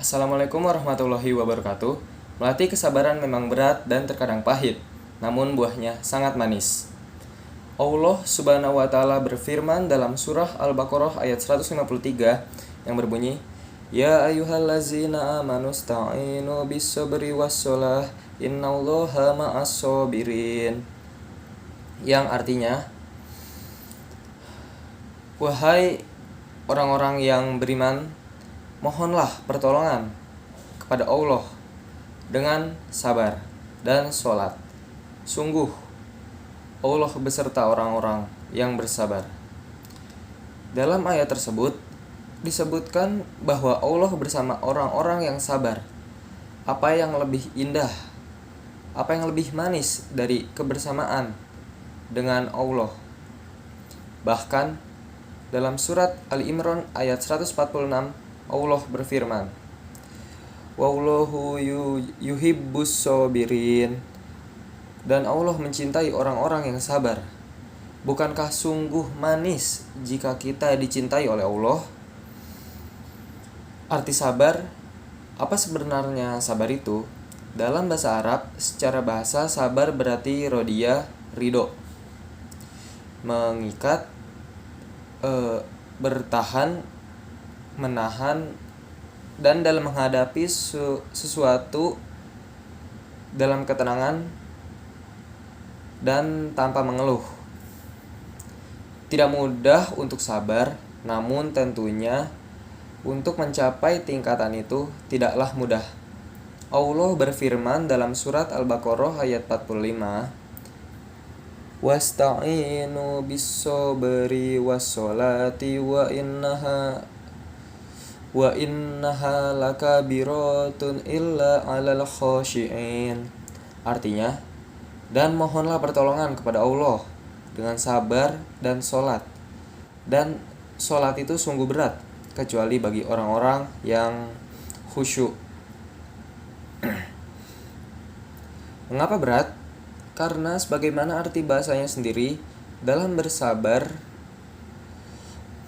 Assalamualaikum warahmatullahi wabarakatuh. Melatih kesabaran memang berat dan terkadang pahit, namun buahnya sangat manis. Allah Subhanahu wa taala berfirman dalam surah Al-Baqarah ayat 153 yang berbunyi, Ya ayyuhallazina amanu sta'inu bis-sabri was-shalah innallaha ma'as-sabirin. Yang artinya, wahai orang-orang yang beriman, mohonlah pertolongan kepada Allah dengan sabar dan sholat. Sungguh, Allah beserta orang-orang yang bersabar. Dalam ayat tersebut, disebutkan bahwa Allah bersama orang-orang yang sabar. Apa yang lebih indah, apa yang lebih manis dari kebersamaan dengan Allah? Bahkan, dalam surat Al-Imran ayat 146, Allah berfirman, Wallahu yuhibbus sabirin. Dan Allah mencintai orang-orang yang sabar. Bukankah sungguh manis jika kita dicintai oleh Allah? Arti sabar, apa sebenarnya sabar itu? Dalam bahasa Arab, secara bahasa sabar berarti rodia, ridho. Mengikat, bertahan, menahan, dan dalam menghadapi sesuatu dalam ketenangan dan tanpa mengeluh. Tidak mudah untuk sabar, namun tentunya untuk mencapai tingkatan itu tidaklah mudah. Allah berfirman dalam surat Al-Baqarah ayat 45, Wasta'inu bis-sabri was-sholati wa innaha lakabiratun illa 'alal khashi'in. Artinya, dan mohonlah pertolongan kepada Allah dengan sabar dan sholat. Dan sholat itu sungguh berat, kecuali bagi orang-orang yang khusyuk. Mengapa berat? Karena sebagaimana arti bahasanya sendiri, dalam bersabar,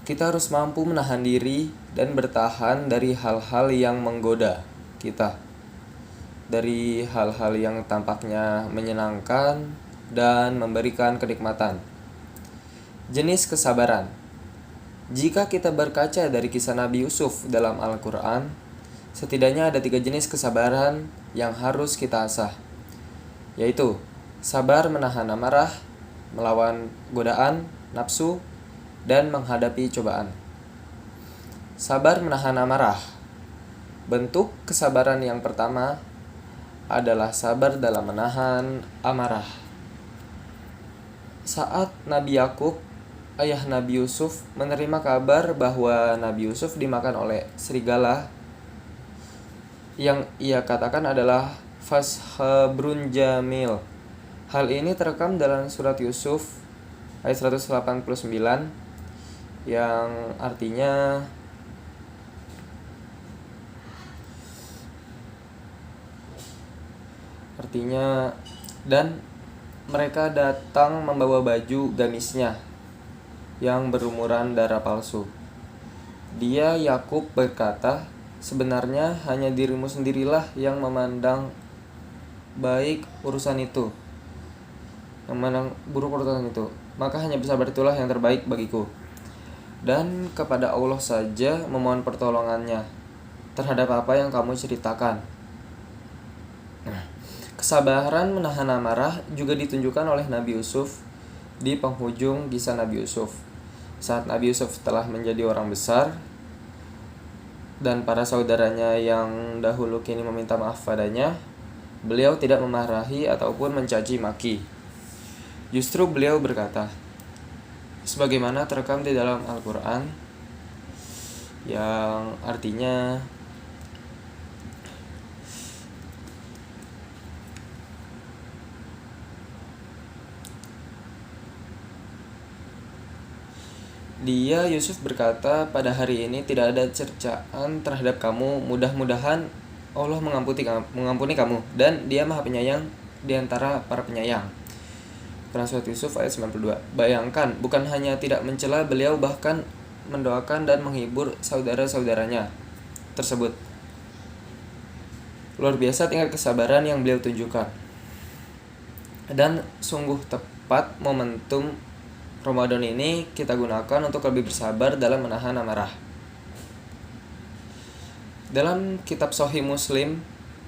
kita harus mampu menahan diri dan bertahan dari hal-hal yang menggoda kita. Dari hal-hal yang tampaknya menyenangkan dan memberikan kenikmatan. Jenis kesabaran. Jika kita berkaca dari kisah Nabi Yusuf dalam Al-Quran, setidaknya ada 3 jenis kesabaran yang harus kita asah, yaitu sabar menahan amarah, melawan godaan, nafsu, dan menghadapi cobaan. Sabar menahan amarah. Bentuk kesabaran yang pertama adalah sabar dalam menahan amarah. Saat Nabi Yakub, ayah Nabi Yusuf, menerima kabar bahwa Nabi Yusuf dimakan oleh serigala, yang ia katakan adalah fashabrun jamil. Hal ini terekam dalam surat Yusuf ayat 189 yang artinya dan mereka datang membawa baju gamisnya yang berlumuran darah palsu. Dia Yakub berkata, sebenarnya hanya dirimu sendirilah yang memandang baik urusan itu, yang memandang buruk urusan itu, maka hanya bersabar itulah yang terbaik bagiku. Dan kepada Allah saja memohon pertolongannya terhadap apa yang kamu ceritakan. Kesabaran menahan amarah juga ditunjukkan oleh Nabi Yusuf di penghujung kisah Nabi Yusuf. Saat Nabi Yusuf telah menjadi orang besar dan para saudaranya yang dahulu kini meminta maaf padanya, beliau tidak memarahi ataupun mencaci maki. Justru beliau berkata, sebagaimana terekam di dalam Al-Quran, yang artinya, dia Yusuf berkata, pada hari ini tidak ada cercaan terhadap kamu, mudah-mudahan Allah mengampuni kamu, dan Dia Maha Penyayang di antara para penyayang. Quran Surat Yusuf ayat 92. Bayangkan, bukan hanya tidak mencela, beliau bahkan mendoakan dan menghibur saudara-saudaranya tersebut. Luar biasa tingkat kesabaran yang beliau tunjukkan. Dan sungguh tepat momentum Ramadan ini kita gunakan untuk lebih bersabar dalam menahan amarah. Dalam kitab Sahih Muslim,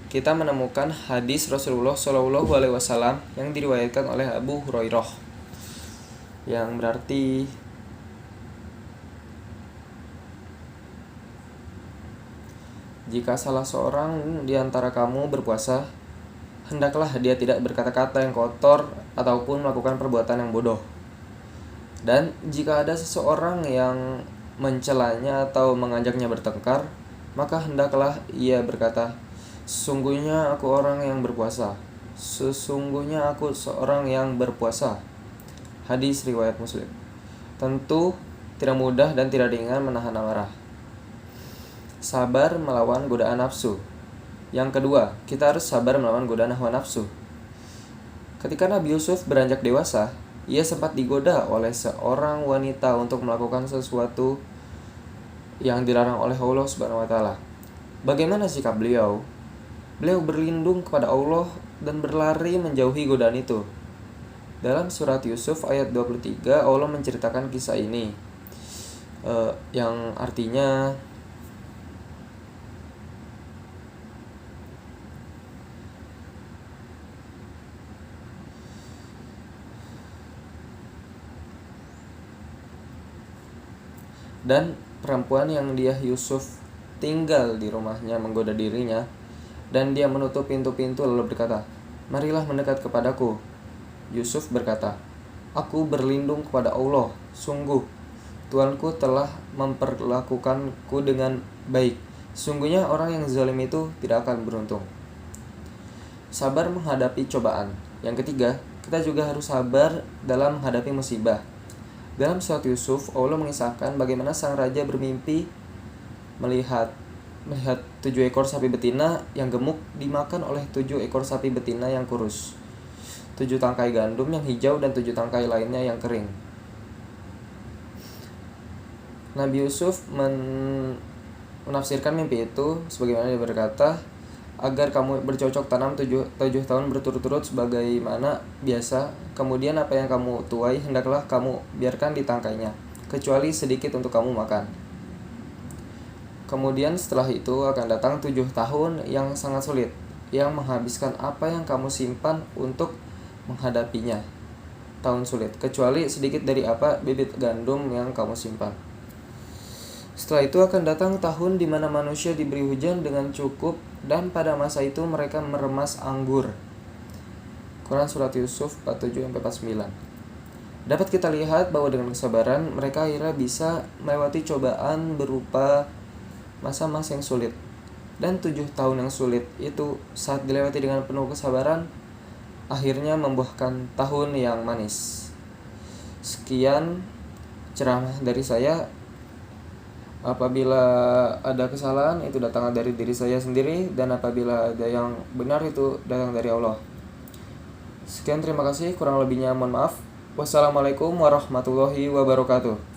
kita menemukan hadis Rasulullah SAW yang diriwayatkan oleh Abu Hurairah, yang berarti jika salah seorang di antara kamu berpuasa, hendaklah dia tidak berkata-kata yang kotor ataupun melakukan perbuatan yang bodoh. Dan jika ada seseorang yang mencelanya atau mengajaknya bertengkar, maka hendaklah ia berkata, sesungguhnya aku orang yang berpuasa. Sesungguhnya aku seorang yang berpuasa. Hadis riwayat Muslim. Tentu tidak mudah dan tidak ringan menahan amarah. Sabar melawan godaan nafsu. Yang kedua, kita harus sabar melawan godaan hawa nafsu. Ketika Nabi Yusuf beranjak dewasa, ia sempat digoda oleh seorang wanita untuk melakukan sesuatu yang dilarang oleh Allah Subhanahu wa taala. Bagaimana sikap beliau? Beliau berlindung kepada Allah dan berlari menjauhi godaan itu. Dalam surat Yusuf ayat 23, Allah menceritakan kisah ini, yang artinya dan perempuan yang dia Yusuf tinggal di rumahnya menggoda dirinya, dan dia menutup pintu-pintu lalu berkata, marilah mendekat kepadaku. Yusuf berkata, aku berlindung kepada Allah, sungguh Tuanku telah memperlakukanku dengan baik. Sungguhnya orang yang zalim itu tidak akan beruntung. Sabar menghadapi cobaan. Yang ketiga, kita juga harus sabar dalam menghadapi musibah. Dalam surat Yusuf, Allah mengisahkan bagaimana sang raja bermimpi melihat 7 ekor sapi betina yang gemuk dimakan oleh 7 ekor sapi betina yang kurus, 7 tangkai gandum yang hijau dan 7 tangkai lainnya yang kering. Nabi Yusuf menafsirkan mimpi itu sebagaimana dia berkata, agar kamu bercocok tanam 7 tahun berturut-turut sebagaimana biasa, kemudian apa yang kamu tuai hendaklah kamu biarkan di tangkainya, kecuali sedikit untuk kamu makan. Kemudian setelah itu akan datang 7 tahun yang sangat sulit, yang menghabiskan apa yang kamu simpan untuk menghadapinya. Tahun sulit, kecuali sedikit dari apa bibit gandum yang kamu simpan. Setelah itu akan datang tahun di mana manusia diberi hujan dengan cukup, dan pada masa itu mereka meremas anggur. Quran Surat Yusuf 47-49. Dapat kita lihat bahwa dengan kesabaran mereka akhirnya bisa melewati cobaan berupa masa-masa yang sulit. Dan 7 tahun yang sulit itu saat dilewati dengan penuh kesabaran, akhirnya membuahkan tahun yang manis. Sekian ceramah dari saya. Apabila ada kesalahan, itu datang dari diri saya sendiri, dan apabila ada yang benar, itu datang dari Allah. Sekian, terima kasih. Kurang lebihnya mohon maaf. Wassalamualaikum warahmatullahi wabarakatuh.